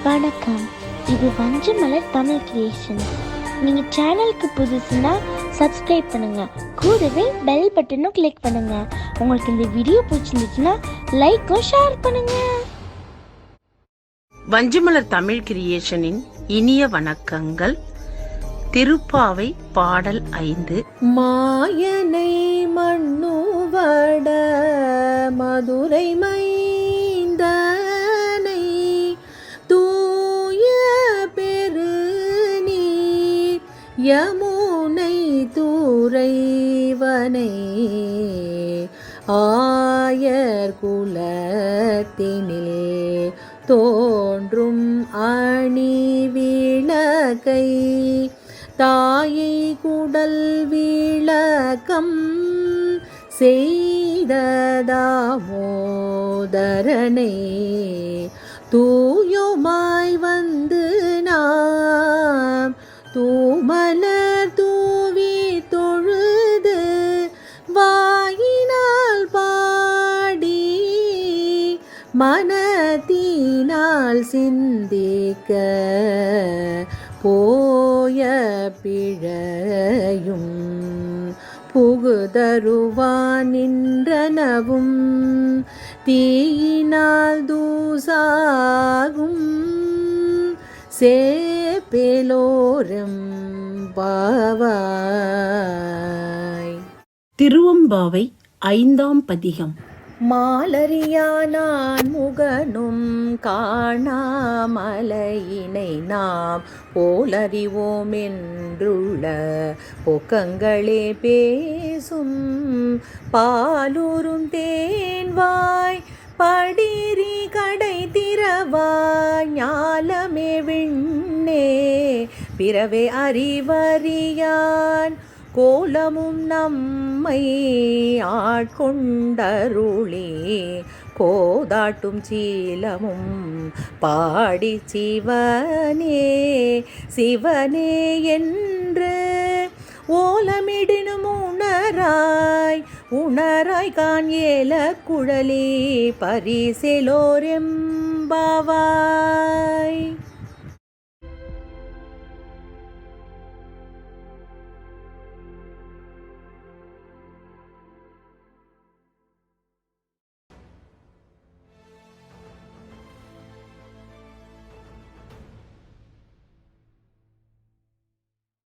வணக்கம், இது வஞ்சமலர் தமிழ் கிரியேஷன். நீங்கள் சேனலுக்கு புதுசுன்னா சப்ஸ்கிரைப் பண்ணுங்க, கூடவே பெல் பட்டனும் கிளிக் பண்ணுங்க. உங்களுக்கு இந்த வீடியோ பிடிச்சிருந்துச்சுன்னா லைக்கும் ஷேர் பண்ணுங்க. வஞ்சமலர் தமிழ் கிரியேஷனின் இனிய வணக்கங்கள். திருப்பாவை பாடல் 5. மாயனை மண்ணுவட மதுரை மைந்தனை தூய பெருநீர் யமுனை துறைவனை ஆயர் குலத்தினில் தோன்றும் அணி விளக்கை தாயை குடல் விளக்கம் செய்த தாமோதரனை தூயோமாய் வந்து நாம் தூமலர் தூவி தொழுது வாயினால் பாடி மனத்தினால் சிந்திக்க போய பிழையும் புகுதருவான் நின்றனவும் தீயினால் தூசாகும் சேப்பேலோரம் பாவாய். திருவம்பாவை 5ஆம் பதிகம். மாலரியானான் முகனும் காணாமலையினை நாம் போலறிவோம் என்றுள்ள பொக்கங்களே பேசும் பாலூரும் தேன்வாய் படிரி கடை திறவாய் ஞாலமே விண்ணே பிறவே அறிவறியான் கோலமும் நம்மை ஆட்கொண்டருளே கோதாட்டும் சீலமும் பாடி சிவனே சிவனே என்று ஓலமிடினும் உணராய் கான் ஏல குழலி பரிசெலோரெம்பாவாய்.